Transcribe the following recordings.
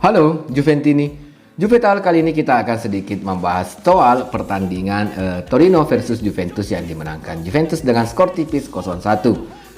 Halo Juventini. Juvetal kali ini kita akan sedikit membahas soal pertandingan Torino versus Juventus yang dimenangkan Juventus dengan skor tipis 0-1.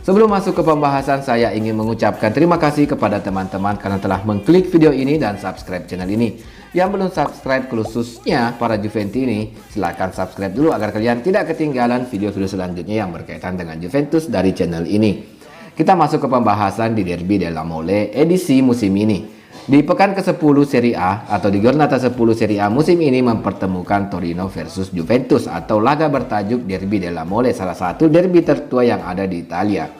Sebelum masuk ke pembahasan, saya ingin mengucapkan terima kasih kepada teman-teman karena telah mengklik video ini dan subscribe channel ini. Yang belum subscribe, khususnya para Juventini, silahkan subscribe dulu agar kalian tidak ketinggalan video-video selanjutnya yang berkaitan dengan Juventus dari channel ini. Kita masuk ke pembahasan di Derby della Mole edisi musim ini. Di pekan ke-10 Serie A atau di Giornata 10 Serie A musim ini mempertemukan Torino versus Juventus atau laga bertajuk Derby della Mole, salah satu derby tertua yang ada di Italia.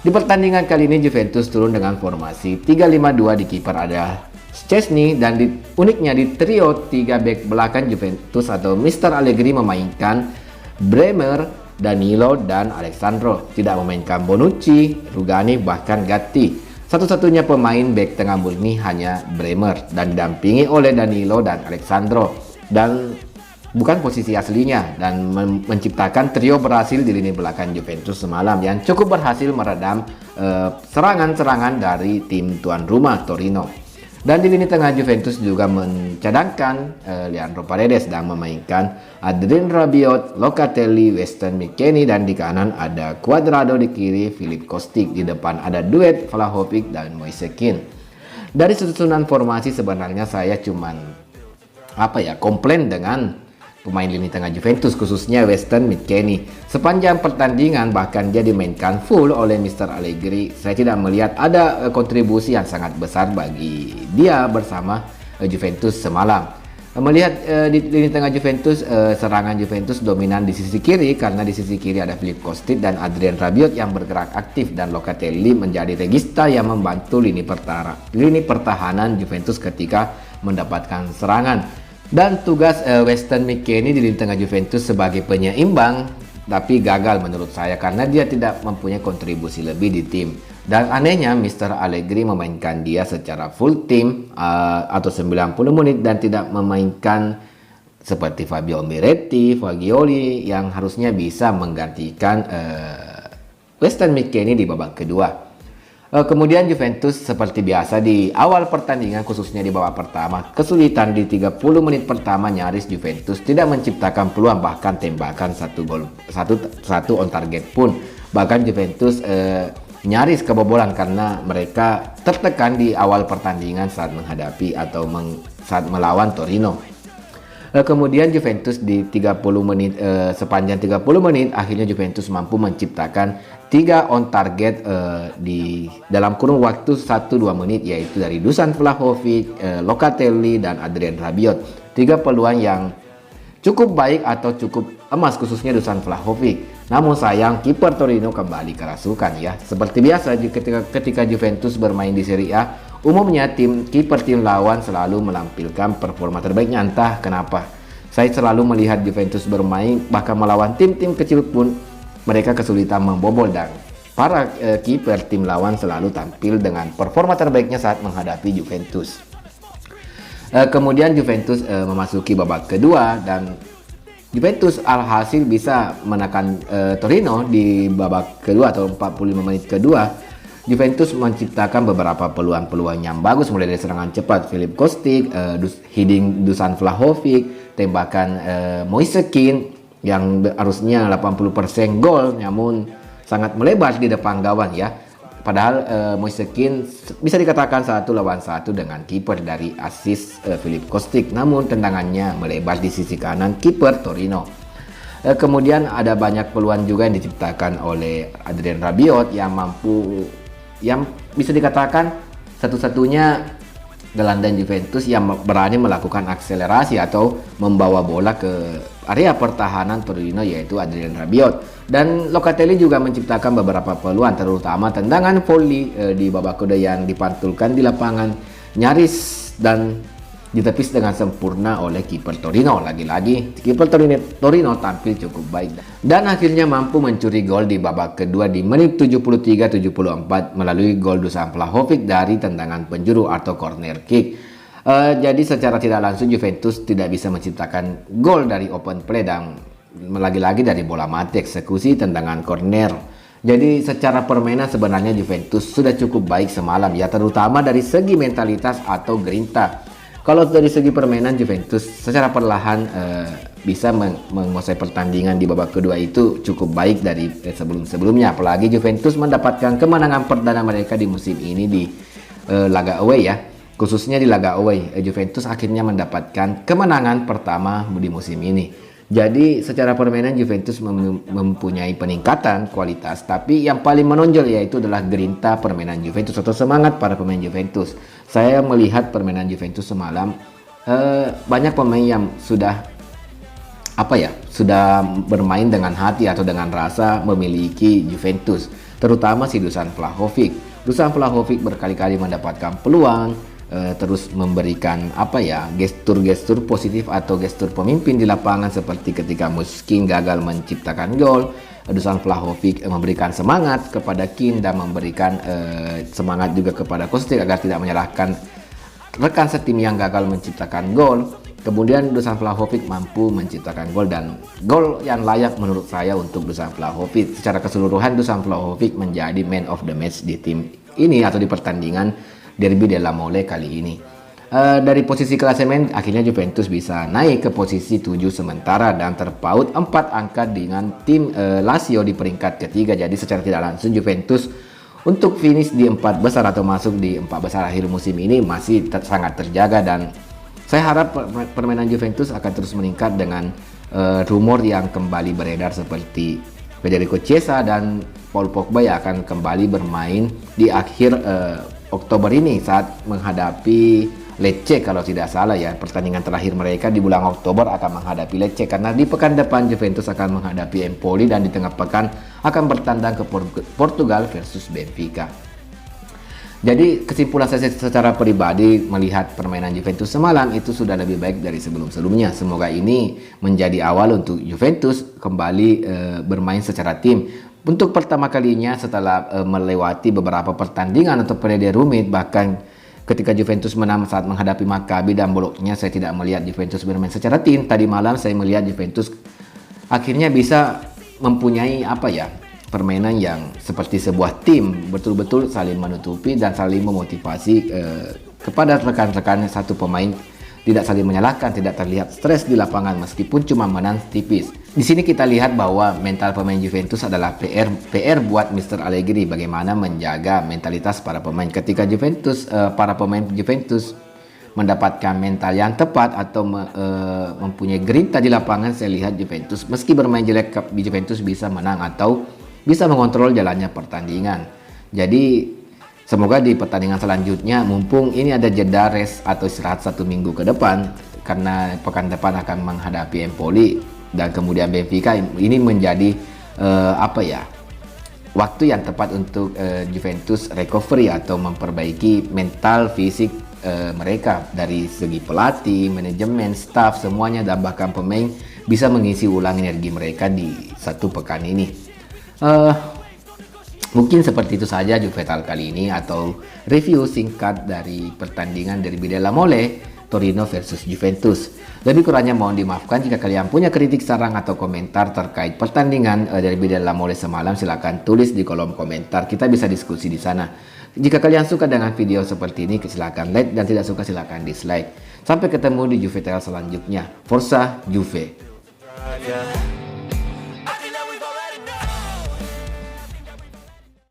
Di pertandingan kali ini Juventus turun dengan formasi 3-5-2, di kiper ada Szczęsny dan uniknya di trio 3 bek belakang Juventus atau Mr. Allegri memainkan Bremer, Danilo dan Alessandro, tidak memainkan Bonucci, Rugani bahkan Gatti. Satu-satunya pemain bek tengah murni hanya Bremer dan didampingi oleh Danilo dan Alessandro, dan bukan posisi aslinya, dan menciptakan trio berhasil di lini belakang Juventus semalam yang cukup berhasil meredam serangan-serangan dari tim tuan rumah Torino. Dan di lini tengah Juventus juga mencadangkan Leandro Paredes dan memainkan Adrien Rabiot, Locatelli, Weston McKennie, dan di kanan ada Cuadrado, di kiri Filip Kostic, di depan ada duet Vlahovic dan Moise Kean. Dari susunan formasi sebenarnya saya cuman komplain dengan pemain lini tengah Juventus, khususnya Weston McKennie. Sepanjang pertandingan bahkan dia dimainkan full oleh Mr. Allegri. Saya tidak melihat ada kontribusi yang sangat besar bagi dia bersama Juventus semalam. Melihat di lini tengah Juventus, serangan Juventus dominan di sisi kiri karena di sisi kiri ada Filip Kostic dan Adrien Rabiot yang bergerak aktif, dan Locatelli menjadi regista yang membantu lini pertahanan Juventus ketika mendapatkan serangan. Dan tugas Weston McKennie di lini tengah Juventus sebagai penyeimbang, tapi gagal menurut saya karena dia tidak mempunyai kontribusi lebih di tim. Dan anehnya Mr. Allegri memainkan dia secara full tim atau 90 menit dan tidak memainkan seperti Fabio Miretti, Fagioli yang harusnya bisa menggantikan Weston McKennie di babak kedua. Kemudian Juventus seperti biasa di awal pertandingan, khususnya di babak pertama, kesulitan di 30 menit pertama nyaris Juventus tidak menciptakan peluang, bahkan tembakan satu on target pun. Bahkan Juventus nyaris kebobolan karena mereka tertekan di awal pertandingan saat menghadapi atau saat melawan Torino. Kemudian Juventus di 30 menit sepanjang 30 menit akhirnya Juventus mampu menciptakan 3 on target di dalam kurun waktu 1-2 menit, yaitu dari Dusan Vlahovic, Locatelli dan Adrien Rabiot. 3 peluang yang cukup baik atau cukup emas, khususnya Dusan Vlahovic. Namun sayang kiper Torino kembali kerasukan ya. Seperti biasa ketika Juventus bermain di Serie A, umumnya kiper tim lawan selalu menampilkan performa terbaiknya, entah kenapa. Saya selalu melihat Juventus bermain bahkan melawan tim-tim kecil pun mereka kesulitan membobol, dan para kiper tim lawan selalu tampil dengan performa terbaiknya saat menghadapi Juventus. Kemudian Juventus memasuki babak kedua dan Juventus alhasil bisa menekan Torino di babak kedua atau 45 menit kedua. Juventus menciptakan beberapa peluang-peluang yang bagus, mulai dari serangan cepat Filip Kostic, heading Dusan Vlahovic, tembakan Moise Kean yang harusnya 80% gol namun sangat melebar di depan gawang ya. Padahal Moise Kean bisa dikatakan 1 lawan 1 dengan kiper dari asis Filip Kostic, namun tendangannya melebar di sisi kanan kiper Torino. Kemudian ada banyak peluang juga yang diciptakan oleh Adrien Rabiot yang bisa dikatakan satu-satunya gelandang Juventus yang berani melakukan akselerasi atau membawa bola ke area pertahanan Torino, yaitu Adrien Rabiot. Dan Locatelli juga menciptakan beberapa peluang, terutama tendangan volley di babak kedua yang dipantulkan di lapangan nyaris dan ditepis dengan sempurna oleh kiper Torino. Lagi-lagi kiper Torino tampil cukup baik dan akhirnya mampu mencuri gol di babak kedua di menit 73-74 melalui gol Dusan Vlahovic dari tendangan penjuru atau corner kick. Jadi secara tidak langsung Juventus tidak bisa menciptakan gol dari open play dan lagi-lagi dari bola mati, eksekusi, tendangan corner Jadi secara permainan sebenarnya Juventus sudah cukup baik semalam ya, terutama dari segi mentalitas atau grinta. Kalau dari segi permainan Juventus secara perlahan bisa menguasai pertandingan di babak kedua itu cukup baik dari sebelum-sebelumnya. Apalagi Juventus mendapatkan kemenangan perdana mereka di musim ini di laga away ya. Khususnya di laga away, Juventus akhirnya mendapatkan kemenangan pertama di musim ini. Jadi secara permainan Juventus mempunyai peningkatan kualitas, tapi yang paling menonjol yaitu adalah grinta permainan Juventus atau semangat para pemain Juventus. Saya melihat permainan Juventus semalam banyak pemain yang sudah sudah bermain dengan hati atau dengan rasa memiliki Juventus, terutama si Dusan Vlahovic. Dusan Vlahovic berkali-kali mendapatkan peluang, terus memberikan gestur-gestur positif atau gestur pemimpin di lapangan, seperti ketika Muskin gagal menciptakan gol, Dusan Vlahovic memberikan semangat kepada Kean dan memberikan semangat juga kepada Kostic agar tidak menyalahkan rekan setim yang gagal menciptakan gol. Kemudian Dusan Vlahovic mampu menciptakan gol, dan gol yang layak menurut saya untuk Dusan Vlahovic. Secara keseluruhan Dusan Vlahovic menjadi man of the match di tim ini atau di pertandingan Derby della Mole kali ini. Dari posisi klasemen akhirnya Juventus bisa naik ke posisi 7 sementara dan terpaut 4 angka dengan tim Lazio di peringkat ketiga. Jadi secara tidak langsung Juventus untuk finish di 4 besar atau masuk di 4 besar akhir musim ini masih sangat terjaga, dan saya harap permainan Juventus akan terus meningkat dengan rumor yang kembali beredar seperti Federico Chiesa dan Paul Pogba yang akan kembali bermain di akhir Oktober ini saat menghadapi Lecce kalau tidak salah ya. Pertandingan terakhir mereka di bulan Oktober akan menghadapi Lecce, karena di pekan depan Juventus akan menghadapi Empoli dan di tengah pekan akan bertandang ke Portugal versus Benfica. Jadi kesimpulan saya secara pribadi melihat permainan Juventus semalam itu sudah lebih baik dari sebelum-sebelumnya. Semoga ini menjadi awal untuk Juventus kembali bermain secara tim. Untuk pertama kalinya setelah melewati beberapa pertandingan atau periode rumit, bahkan ketika Juventus menang saat menghadapi Maccabi dan Bologna, saya tidak melihat Juventus bermain secara tim. Tadi malam saya melihat Juventus akhirnya bisa mempunyai permainan yang seperti sebuah tim, betul-betul saling menutupi dan saling memotivasi kepada rekan-rekan. Satu pemain tidak saling menyalahkan, tidak terlihat stres di lapangan meskipun cuma menang tipis. Di sini kita lihat bahwa mental pemain Juventus adalah PR buat Mr. Allegri, bagaimana menjaga mentalitas para pemain. Ketika para pemain Juventus mendapatkan mental yang tepat atau mempunyai grinta di lapangan, saya lihat Juventus meski bermain jelek, Juventus bisa menang atau bisa mengontrol jalannya pertandingan. Jadi semoga di pertandingan selanjutnya, mumpung ini ada jeda rest atau istirahat 1 minggu ke depan, karena pekan depan akan menghadapi Empoli dan kemudian Benfica, ini menjadi waktu yang tepat untuk Juventus recovery atau memperbaiki mental fisik mereka dari segi pelatih, manajemen, staff semuanya, dan bahkan pemain bisa mengisi ulang energi mereka di 1 pekan ini. Mungkin seperti itu saja Juvetal kali ini, atau review singkat dari pertandingan Derby della Mole Torino versus Juventus. Lebih kurangnya mohon dimaafkan. Jika kalian punya kritik, saran atau komentar terkait pertandingan Derby della Mole semalam, silakan tulis di kolom komentar. Kita bisa diskusi di sana. Jika kalian suka dengan video seperti ini, silakan like, dan tidak suka silakan dislike. Sampai ketemu di Juvetal selanjutnya. Forza Juve.